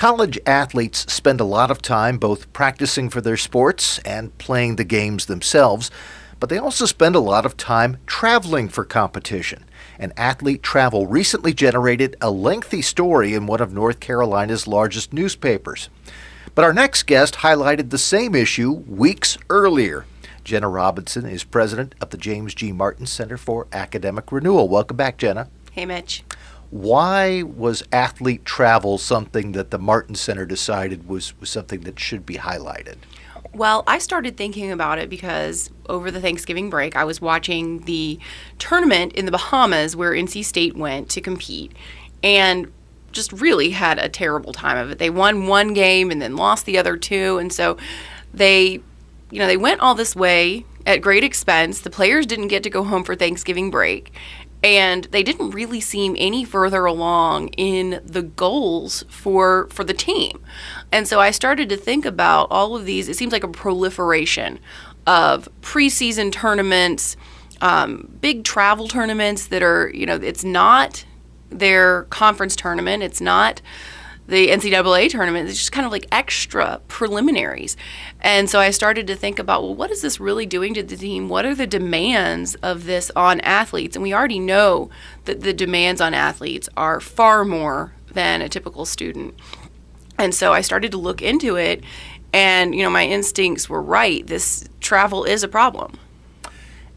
College athletes spend a lot of time both practicing for their sports and playing the games themselves, but they also spend a lot of time traveling for competition. And athlete travel recently generated a lengthy story in one of North Carolina's largest newspapers. But our next guest highlighted the same issue weeks earlier. Jenna Robinson is president of the James G. Martin Center for Academic Renewal. Welcome back, Jenna. Hey, Mitch. Why was athlete travel something that the Martin Center decided was something that should be highlighted? Well, I started thinking about it because over the Thanksgiving break, I was watching the tournament in the Bahamas where NC State went to compete and just really had a terrible time of it. They won one game and then lost the other two. And so they went all this way at great expense. The players didn't get to go home for Thanksgiving break. And they didn't really seem any further along in the goals for the team. And so I started to think about all of these. It seems like a proliferation of preseason tournaments, big travel tournaments that are, it's not their conference tournament. It's not the NCAA tournament. It's just kind of like extra preliminaries. And so I started to think about, well, what is this really doing to the team? What are the demands of this on athletes? And we already know that the demands on athletes are far more than a typical student. And so I started to look into it, and, my instincts were right. This travel is a problem.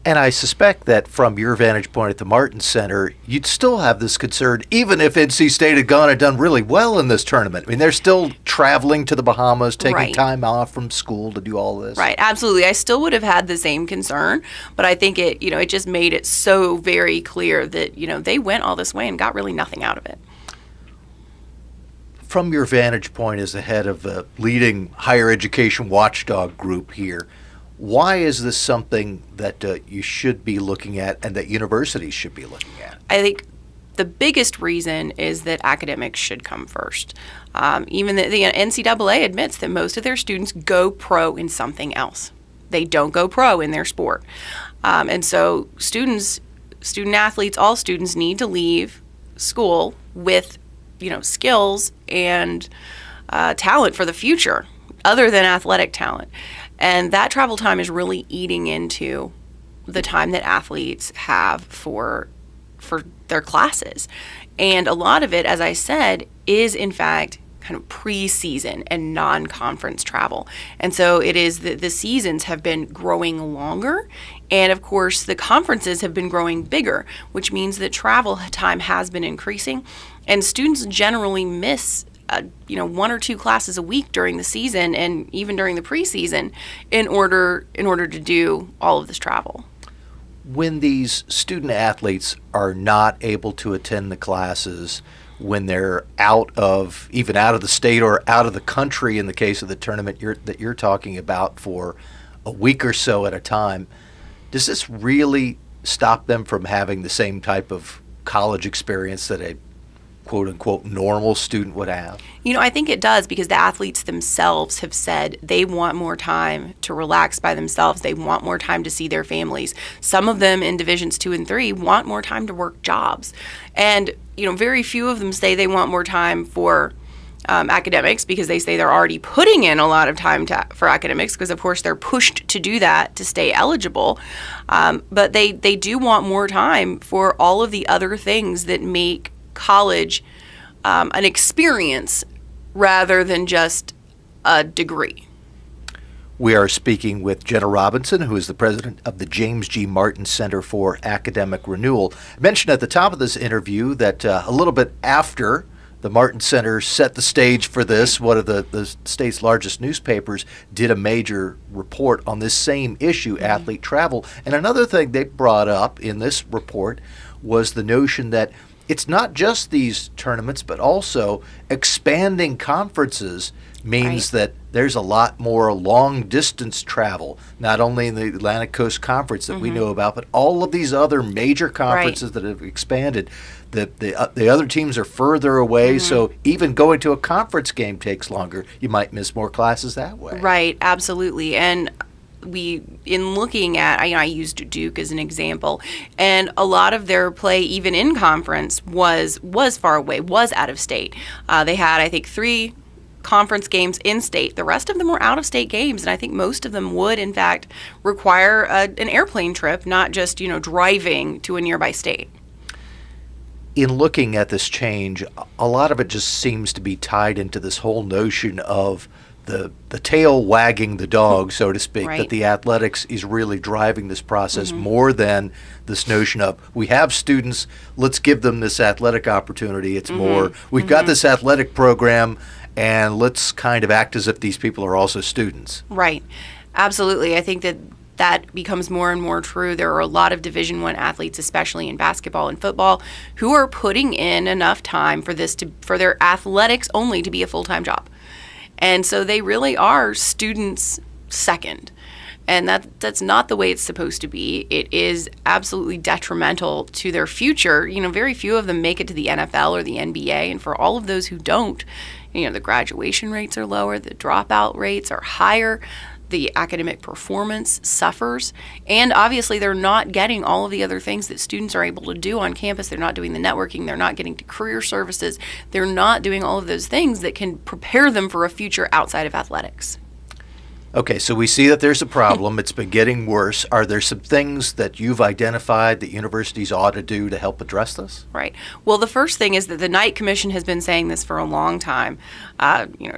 And I suspect that from your vantage point at the Martin Center, you'd still have this concern, even if NC State had gone and done really well in this tournament. I mean, they're still traveling to the Bahamas, taking time off from school to do all this. Right, absolutely. I still would have had the same concern, but I think it just made it so very clear that, they went all this way and got really nothing out of it. From your vantage point as the head of the leading higher education watchdog group here, why is this something that you should be looking at and that universities should be looking at? I think the biggest reason is that academics should come first. Even the NCAA admits that most of their students go pro in something else. They don't go pro in their sport. And so student athletes, all students need to leave school with, skills and talent for the future, other than athletic talent. And that travel time is really eating into the time that athletes have for their classes. And a lot of it, as I said, is in fact kind of preseason and non-conference travel. And so it is that the seasons have been growing longer. And of course, the conferences have been growing bigger, which means that travel time has been increasing. And students generally miss one or two classes a week during the season and even during the preseason in order to do all of this travel. When these student athletes are not able to attend the classes, when they're out of the state or out of the country in the case of the tournament that you're talking about for a week or so at a time, does this really stop them from having the same type of college experience that a quote-unquote normal student would have? I think it does, because the athletes themselves have said they want more time to relax by themselves. They want more time to see their families. Some of them in Divisions 2 and 3 want more time to work jobs. And, very few of them say they want more time for academics, because they say they're already putting in a lot of time for academics, because of course they're pushed to do that to stay eligible. But they do want more time for all of the other things that make college an experience rather than just a degree. We are speaking with Jenna Robinson, who is the president of the James G. Martin Center for Academic Renewal. I mentioned at the top of this interview that a little bit after the Martin Center set the stage for this, one of the state's largest newspapers did a major report on this same issue, athlete travel. And another thing they brought up in this report was the notion that it's not just these tournaments, but also expanding conferences means that there's a lot more long-distance travel, not only in the Atlantic Coast Conference that we know about, but all of these other major conferences that have expanded. The other teams are further away, so even going to a conference game takes longer. You might miss more classes that way. Right, absolutely. And in looking at, I used Duke as an example, and a lot of their play, even in conference, was far away, was out of state. They had, I think, three conference games in state. The rest of them were out of state games, and I think most of them would, in fact, require an airplane trip, not just, driving to a nearby state. In looking at this change, a lot of it just seems to be tied into this whole notion of the tail wagging the dog, so to speak, Right. that the athletics is really driving this process more than this notion of we have students, let's give them this athletic opportunity. It's more, we've got this athletic program, and let's kind of act as if these people are also students. Right. Absolutely. I think that becomes more and more true. There are a lot of Division I athletes, especially in basketball and football, who are putting in enough time for their athletics only to be a full-time job. And so they really are students second. And that's not the way it's supposed to be. It is absolutely detrimental to their future. Very few of them make it to the NFL or the NBA. And for all of those who don't, the graduation rates are lower, the dropout rates are higher, the academic performance suffers, and obviously they're not getting all of the other things that students are able to do on campus. They're not doing the networking, they're not getting to career services, they're not doing all of those things that can prepare them for a future outside of athletics. Okay, so we see that there's a problem. It's been getting worse. Are there some things that you've identified that universities ought to do to help address this? Right. Well, the first thing is that the Knight Commission has been saying this for a long time.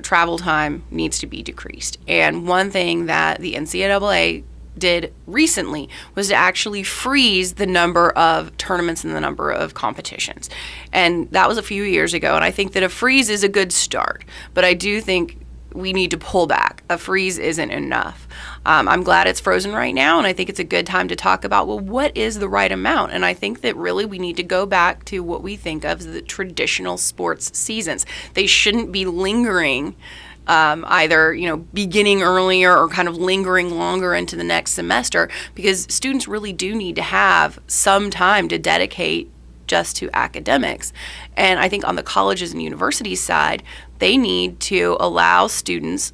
Travel time needs to be decreased. And one thing that the NCAA did recently was to actually freeze the number of tournaments and the number of competitions. And that was a few years ago. And I think that a freeze is a good start. But I do think we need to pull back. A freeze isn't enough. I'm glad it's frozen right now, and I think it's a good time to talk about, well, what is the right amount? And I think that really we need to go back to what we think of as the traditional sports seasons. They shouldn't be lingering either, beginning earlier or kind of lingering longer into the next semester, because students really do need to have some time to dedicate just to academics. And I think on the colleges and universities side, they need to allow students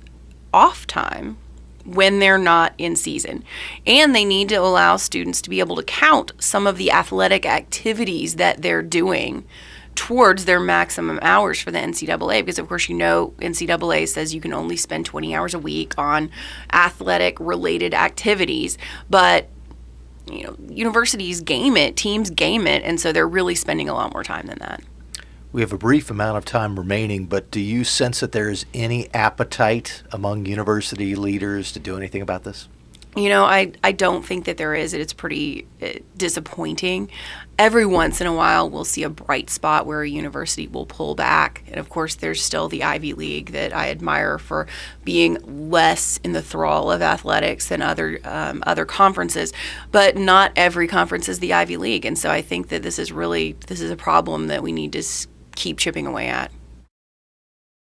off time when they're not in season. And they need to allow students to be able to count some of the athletic activities that they're doing towards their maximum hours for the NCAA, because of course NCAA says you can only spend 20 hours a week on athletic related activities, but universities game it, teams game it, and so they're really spending a lot more time than that. We have a brief amount of time remaining, but do you sense that there is any appetite among university leaders to do anything about this? I don't think that there is. It's pretty disappointing. Every once in a while, we'll see a bright spot where a university will pull back. And of course, there's still the Ivy League that I admire for being less in the thrall of athletics than other conferences. But not every conference is the Ivy League. And so I think that this is a problem that we need to keep chipping away at.